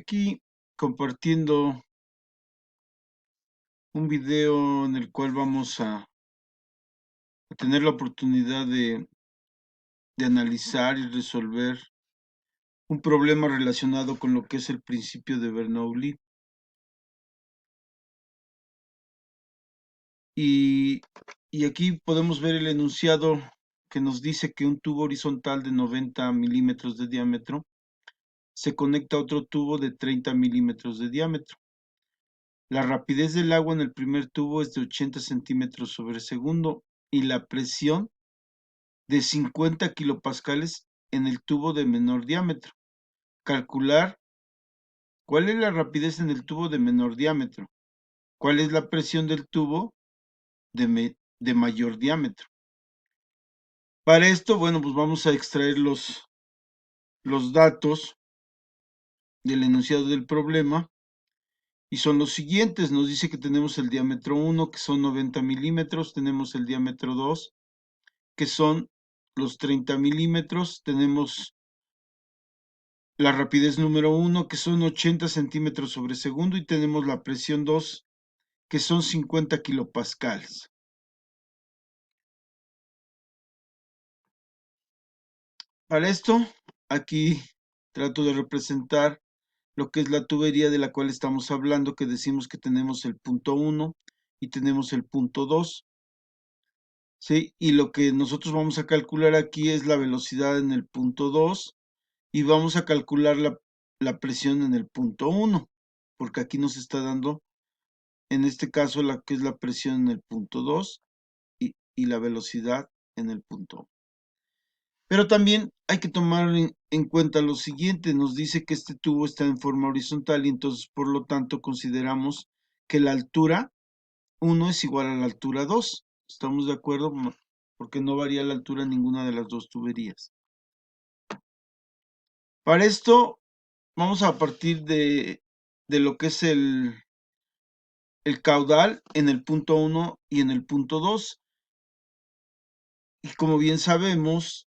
aquí compartiendo un video en el cual vamos a tener la oportunidad de analizar y resolver un problema relacionado con lo que es el principio de Bernoulli. Y, y aquí podemos ver el enunciado que nos dice que un tubo horizontal de 90 milímetros de diámetro se conecta a otro tubo de 30 milímetros de diámetro. La rapidez del agua en el primer tubo es de 80 centímetros sobre segundo y la presión de 50 kilopascales en el tubo de menor diámetro. Calcular cuál es la rapidez en el tubo de menor diámetro, cuál es la presión del tubo de mayor diámetro. Para esto, bueno, pues vamos a extraer los datos del enunciado del problema y son los siguientes. Nos dice que tenemos el diámetro 1, que son 90 milímetros, tenemos el diámetro 2, que son los 30 milímetros, tenemos la rapidez número 1, que son 80 centímetros sobre segundo, y tenemos la presión 2, que son 50 kilopascales. Para esto, aquí trato de representar lo que es la tubería de la cual estamos hablando, que decimos que tenemos el punto 1 y tenemos el punto 2. ¿Sí? Y lo que nosotros vamos a calcular aquí es la velocidad en el punto 2 y vamos a calcular la presión en el punto 1, porque aquí nos está dando, en este caso, la que es la presión en el punto 2 y la velocidad en el punto 1. Pero también hay que tomar en cuenta lo siguiente, nos dice que este tubo está en forma horizontal y entonces por lo tanto consideramos que la altura 1 es igual a la altura 2. ¿Estamos de acuerdo? Porque no varía la altura en ninguna de las dos tuberías. Para esto vamos a partir de lo que es el caudal en el punto 1 y en el punto 2. Y como bien sabemos,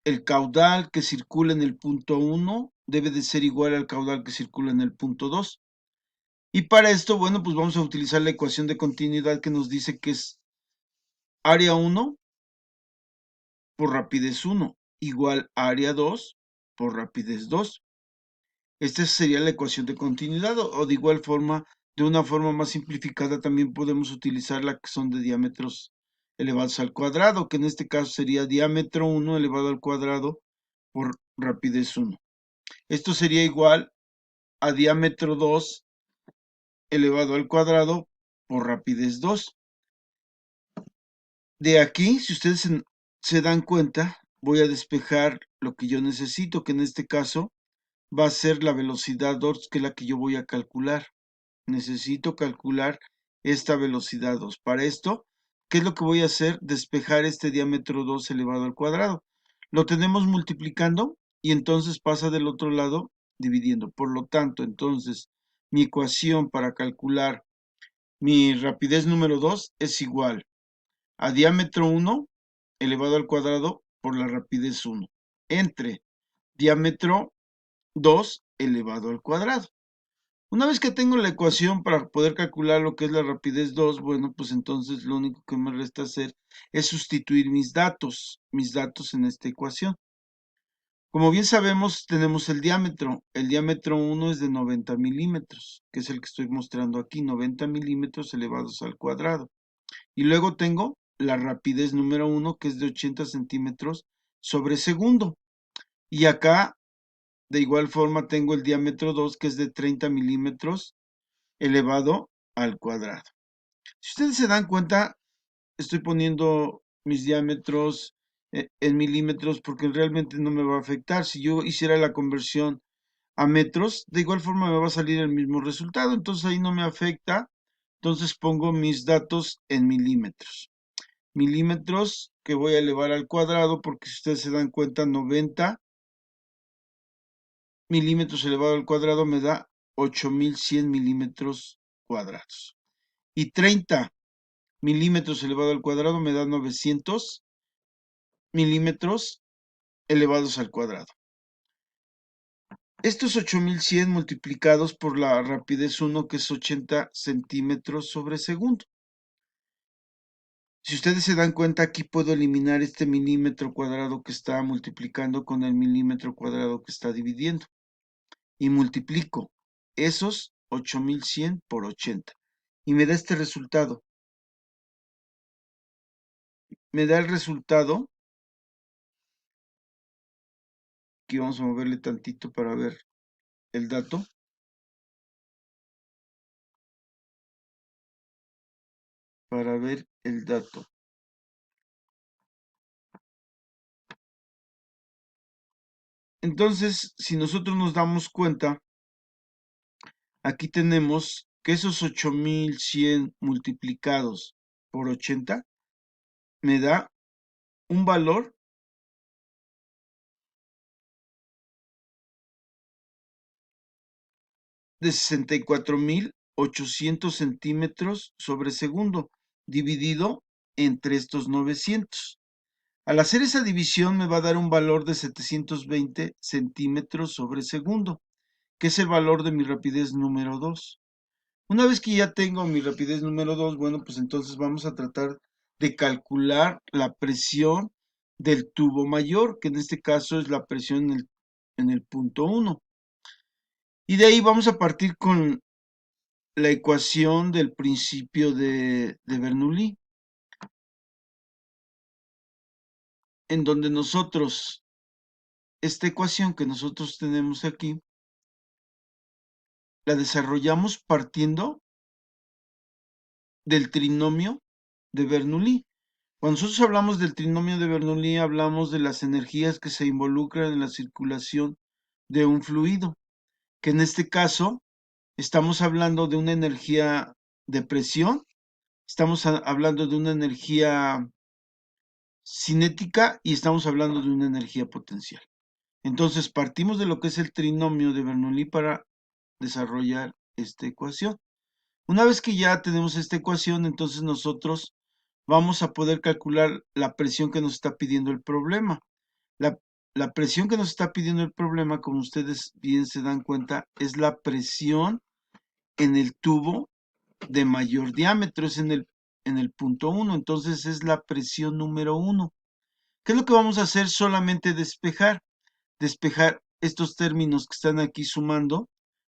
el caudal que circula en el punto 1 debe de ser igual al caudal que circula en el punto 2. Y para esto, bueno, pues vamos a utilizar la ecuación de continuidad que nos dice que es área 1 por rapidez 1 igual a área 2 por rapidez 2. Esta sería la ecuación de continuidad, o de igual forma, de una forma más simplificada, también podemos utilizar la que son de diámetros elevados al cuadrado, que en este caso sería diámetro 1 elevado al cuadrado por rapidez 1. Esto sería igual a diámetro 2 elevado al cuadrado por rapidez 2. De aquí, si ustedes se dan cuenta, voy a despejar lo que yo necesito, que en este caso va a ser la velocidad 2, que es la que yo voy a calcular. Necesito calcular esta velocidad 2. Para esto, ¿qué es lo que voy a hacer? Despejar este diámetro 2 elevado al cuadrado. Lo tenemos multiplicando y entonces pasa del otro lado dividiendo. Por lo tanto, entonces, mi ecuación para calcular mi rapidez número 2 es igual a diámetro 1 elevado al cuadrado por la rapidez 1 entre diámetro 2 elevado al cuadrado. Una vez que tengo la ecuación para poder calcular lo que es la rapidez 2, bueno, pues entonces lo único que me resta hacer es sustituir mis datos en esta ecuación. Como bien sabemos, tenemos el diámetro. El diámetro 1 es de 90 milímetros, que es el que estoy mostrando aquí, 90 milímetros elevados al cuadrado. Y luego tengo la rapidez número 1, que es de 80 centímetros sobre segundo. Y acá, de igual forma, tengo el diámetro 2, que es de 30 milímetros elevado al cuadrado. Si ustedes se dan cuenta, estoy poniendo mis diámetros en milímetros porque realmente no me va a afectar. Si yo hiciera la conversión a metros, de igual forma me va a salir el mismo resultado, entonces ahí no me afecta. Entonces pongo mis datos en milímetros. Milímetros que voy a elevar al cuadrado porque si ustedes se dan cuenta, 90 milímetros elevado al cuadrado me da 8100 milímetros cuadrados. Y 30 milímetros elevado al cuadrado me da 900 milímetros elevados al cuadrado. Estos 8100 multiplicados por la rapidez 1, que es 80 centímetros sobre segundo. Si ustedes se dan cuenta, aquí puedo eliminar este milímetro cuadrado que está multiplicando con el milímetro cuadrado que está dividiendo. Y multiplico esos 8100 por 80. Y me da este resultado. Me da el resultado. Aquí vamos a moverle tantito para ver el dato. Para ver el dato. Entonces, si nosotros nos damos cuenta, aquí tenemos que esos 8100 multiplicados por 80 me da un valor de 64.800 centímetros sobre segundo, dividido entre estos 900. Al hacer esa división me va a dar un valor de 720 centímetros sobre segundo, que es el valor de mi rapidez número 2. Una vez que ya tengo mi rapidez número 2, bueno, pues entonces vamos a tratar de calcular la presión del tubo mayor, que en este caso es la presión en el punto 1. Y de ahí vamos a partir con la ecuación del principio de Bernoulli, en donde nosotros, esta ecuación que nosotros tenemos aquí, la desarrollamos partiendo del trinomio de Bernoulli. Cuando nosotros hablamos del trinomio de Bernoulli, hablamos de las energías que se involucran en la circulación de un fluido, que en este caso estamos hablando de una energía de presión, estamos hablando de una energía cinética y estamos hablando de una energía potencial. Entonces partimos de lo que es el trinomio de Bernoulli para desarrollar esta ecuación. Una vez que ya tenemos esta ecuación, entonces nosotros vamos a poder calcular la presión que nos está pidiendo el problema. La, la presión que nos está pidiendo el problema, como ustedes bien se dan cuenta, es la presión en el tubo de mayor diámetro, es en el punto 1, entonces es la presión número 1. ¿Qué es lo que vamos a hacer? Solamente despejar estos términos que están aquí sumando,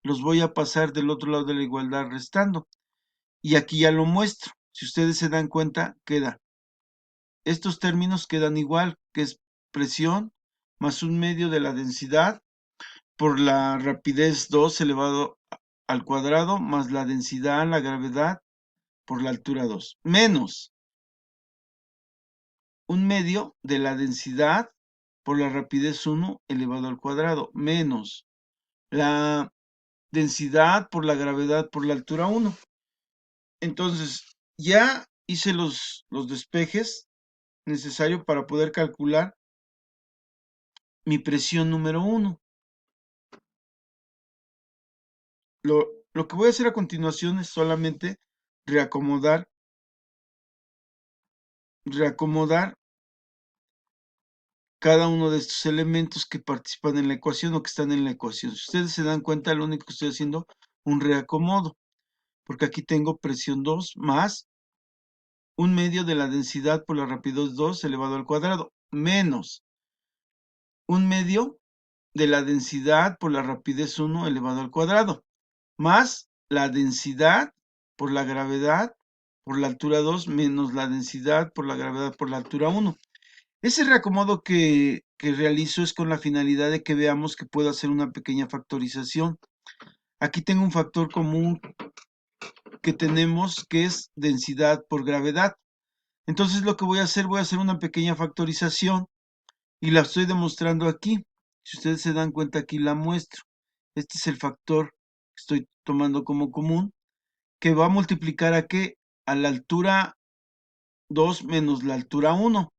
los voy a pasar del otro lado de la igualdad restando. Y aquí ya lo muestro. Si ustedes se dan cuenta, estos términos quedan igual, que es presión más un medio de la densidad por la rapidez 2 elevado al cuadrado más la densidad, la gravedad por la altura 2, menos un medio de la densidad por la rapidez 1 elevado al cuadrado, menos la densidad por la gravedad por la altura 1. Entonces, ya hice los despejes necesarios para poder calcular mi presión número 1. Lo que voy a hacer a continuación es solamente reacomodar cada uno de estos elementos que participan en la ecuación o que están en la ecuación. Si ustedes se dan cuenta, lo único que estoy haciendo es un reacomodo, porque aquí tengo presión 2 más un medio de la densidad por la rapidez 2 elevado al cuadrado, menos un medio de la densidad por la rapidez 1 elevado al cuadrado, más la densidad por la gravedad por la altura 2 menos la densidad por la gravedad por la altura 1. Ese reacomodo que realizo es con la finalidad de que veamos que puedo hacer una pequeña factorización. Aquí tengo un factor común que tenemos que es densidad por gravedad. Entonces lo que voy a hacer una pequeña factorización y la estoy demostrando aquí. Si ustedes se dan cuenta, aquí la muestro. Este es el factor que estoy tomando como común, que va a multiplicar a qué? A la altura 2 menos la altura 1.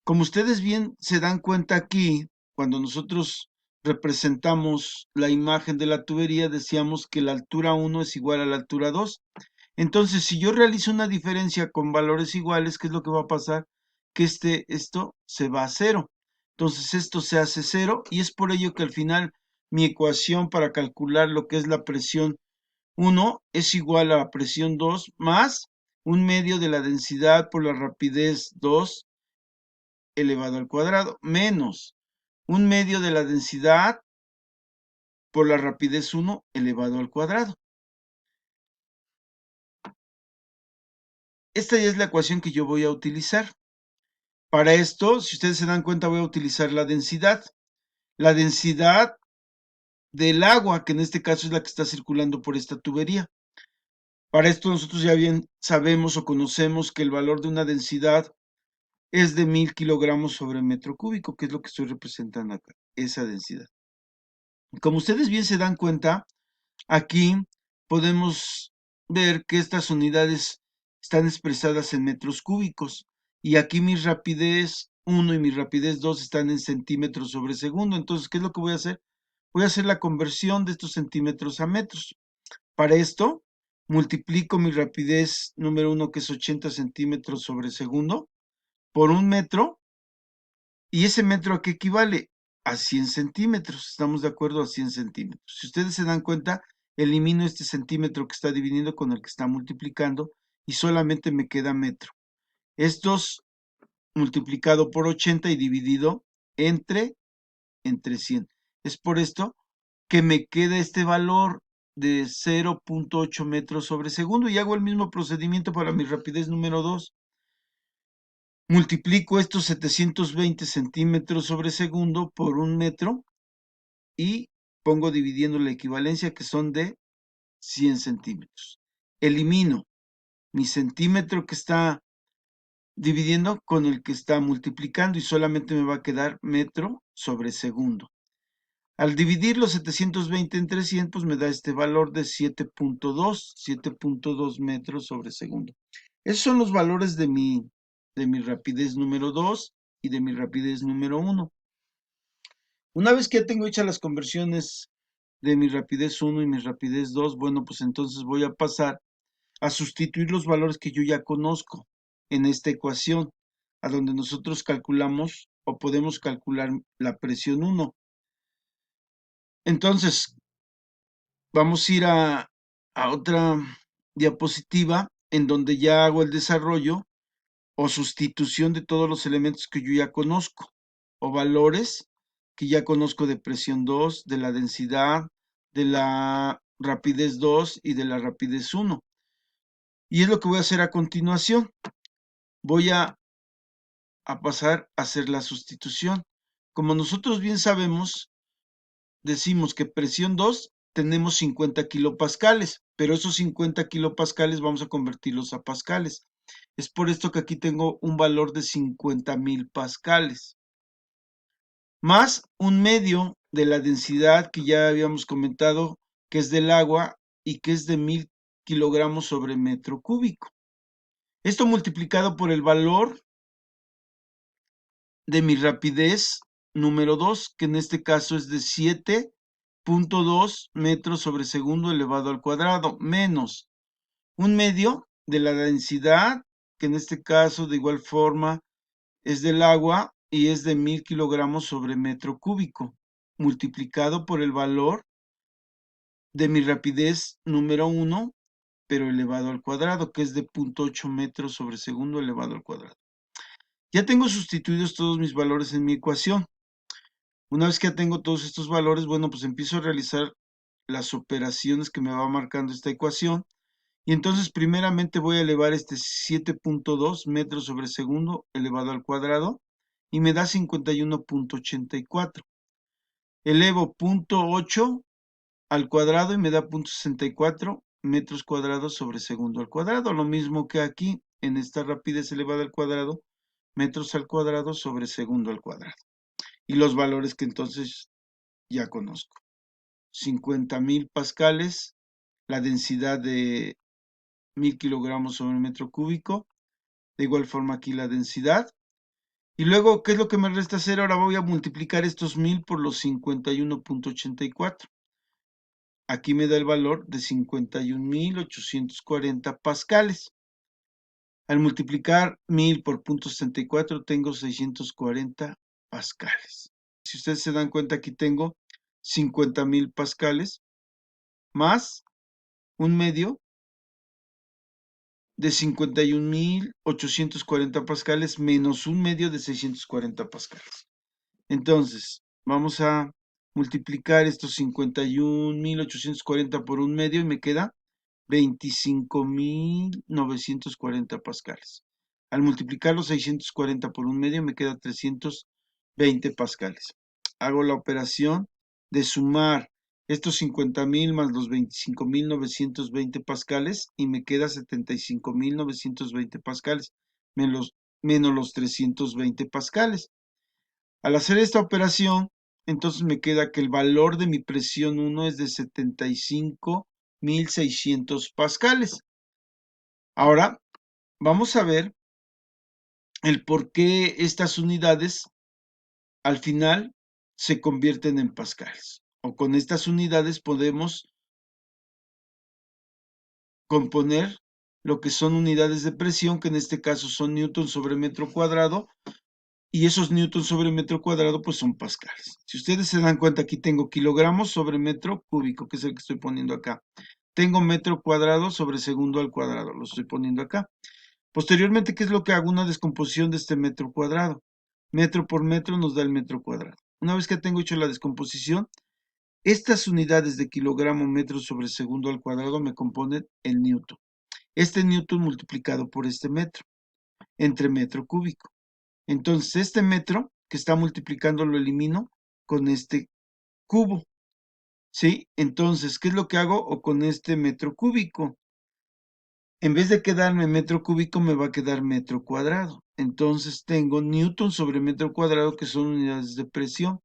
Como ustedes bien se dan cuenta aquí, cuando nosotros representamos la imagen de la tubería, decíamos que la altura 1 es igual a la altura 2. Entonces, si yo realizo una diferencia con valores iguales, ¿qué es lo que va a pasar? Que esto se va a cero. Entonces, esto se hace cero y es por ello que al final mi ecuación para calcular lo que es la presión 1 es igual a la presión 2 más 1/2 de la densidad por la rapidez 2 elevado al cuadrado, menos 1/2 de la densidad por la rapidez 1 elevado al cuadrado. Esta ya es la ecuación que yo voy a utilizar. Para esto, si ustedes se dan cuenta, voy a utilizar la densidad. La densidad del agua, que en este caso es la que está circulando por esta tubería. Para esto nosotros ya bien sabemos o conocemos que el valor de una densidad es de 1000 kilogramos sobre metro cúbico, que es lo que estoy representando acá, esa densidad. Como ustedes bien se dan cuenta, aquí podemos ver que estas unidades están expresadas en metros cúbicos y aquí mi rapidez 1 y mi rapidez 2 están en centímetros sobre segundo. Entonces, ¿qué es lo que voy a hacer? Voy a hacer la conversión de estos centímetros a metros. Para esto, multiplico mi rapidez número 1, que es 80 centímetros sobre segundo, por un metro. ¿Y ese metro a qué equivale? A 100 centímetros. ¿Estamos de acuerdo? A 100 centímetros. Si ustedes se dan cuenta, elimino este centímetro que está dividiendo con el que está multiplicando y solamente me queda metro. Estos multiplicado por 80 y dividido entre 100. Es por esto que me queda este valor de 0.8 metros sobre segundo y hago el mismo procedimiento para mi rapidez número 2. Multiplico estos 720 centímetros sobre segundo por un metro y pongo dividiendo la equivalencia, que son de 100 centímetros. Elimino mi centímetro que está dividiendo con el que está multiplicando y solamente me va a quedar metro sobre segundo. Al dividir los 720 entre 100, pues me da este valor de 7.2 metros sobre segundo. Esos son los valores de mi rapidez número 2 y de mi rapidez número 1. Una vez que ya tengo hechas las conversiones de mi rapidez 1 y mi rapidez 2, bueno, pues entonces voy a pasar a sustituir los valores que yo ya conozco en esta ecuación, a donde nosotros calculamos o podemos calcular la presión 1. Entonces, vamos a ir a otra diapositiva en donde ya hago el desarrollo o sustitución de todos los elementos que yo ya conozco o valores que ya conozco de presión 2, de la densidad, de la rapidez 2 y de la rapidez 1. Y es lo que voy a hacer a continuación. Voy a pasar a hacer la sustitución. Como nosotros bien sabemos, decimos que presión 2 tenemos 50 kilopascales, pero esos 50 kilopascales vamos a convertirlos a pascales. Es por esto que aquí tengo un valor de 50,000 pascales, más 1/2 de la densidad que ya habíamos comentado, que es del agua y que es de 1000 kilogramos sobre metro cúbico. Esto multiplicado por el valor de mi rapidez número 2, que en este caso es de 7.2 metros sobre segundo elevado al cuadrado, menos 1/2 de la densidad, que en este caso de igual forma es del agua y es de 1000 kilogramos sobre metro cúbico, multiplicado por el valor de mi rapidez número 1, pero elevado al cuadrado, que es de 0.8 metros sobre segundo elevado al cuadrado. Ya tengo sustituidos todos mis valores en mi ecuación. Una vez que ya tengo todos estos valores, bueno, pues empiezo a realizar las operaciones que me va marcando esta ecuación. Y entonces primeramente voy a elevar este 7.2 metros sobre segundo elevado al cuadrado y me da 51.84. Elevo 0.8 al cuadrado y me da 0.64 metros cuadrados sobre segundo al cuadrado. Lo mismo que aquí en esta rapidez elevada al cuadrado, metros al cuadrado sobre segundo al cuadrado. Y los valores que entonces ya conozco. 50,000 pascales, la densidad de 1000 kilogramos sobre metro cúbico, de igual forma aquí la densidad. Y luego, ¿qué es lo que me resta hacer? Ahora voy a multiplicar estos 1000 por los 51.84. Aquí me da el valor de 51,840 pascales. Al multiplicar 1000 por 0.64 tengo 640 pascales. Si ustedes se dan cuenta, aquí tengo 50,000 pascales más un medio de 51,840 pascales menos un medio de 640 pascales. Entonces, vamos a multiplicar estos 51,840 por un medio y me queda 25,940 pascales. Al multiplicar los 640 por un medio me queda 320 pascales. Hago la operación de sumar estos 50,000 más los 25,920 pascales y me queda 75,920 pascales menos los 320 pascales. Al hacer esta operación, entonces me queda que el valor de mi presión 1 es de 75,600 pascales. Ahora, vamos a ver el por qué estas unidades al final se convierten en pascales. O con estas unidades podemos componer lo que son unidades de presión, que en este caso son newtons sobre metro cuadrado, y esos newtons sobre metro cuadrado pues son pascales. Si ustedes se dan cuenta, aquí tengo kilogramos sobre metro cúbico, que es el que estoy poniendo acá. Tengo metro cuadrado sobre segundo al cuadrado, lo estoy poniendo acá. Posteriormente, ¿qué es lo que hago? Una descomposición de este metro cuadrado. Metro por metro nos da el metro cuadrado. Una vez que tengo hecho la descomposición, estas unidades de kilogramo metro sobre segundo al cuadrado me componen el newton. Este newton multiplicado por este metro, entre metro cúbico. Entonces, este metro que está multiplicando lo elimino con este cubo, ¿sí? Entonces, ¿qué es lo que hago? O con este metro cúbico. En vez de quedarme metro cúbico, me va a quedar metro cuadrado. Entonces, tengo newton sobre metro cuadrado, que son unidades de presión.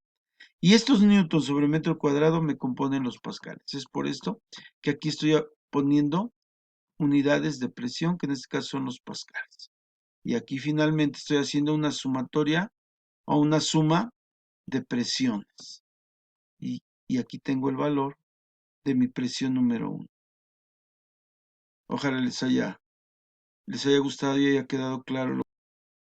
Y estos newtons sobre metro cuadrado me componen los pascales. Es por esto que aquí estoy poniendo unidades de presión, que en este caso son los pascales. Y aquí finalmente estoy haciendo una sumatoria o una suma de presiones. Y aquí tengo el valor de mi presión número 1. Ojalá les haya gustado y haya quedado claro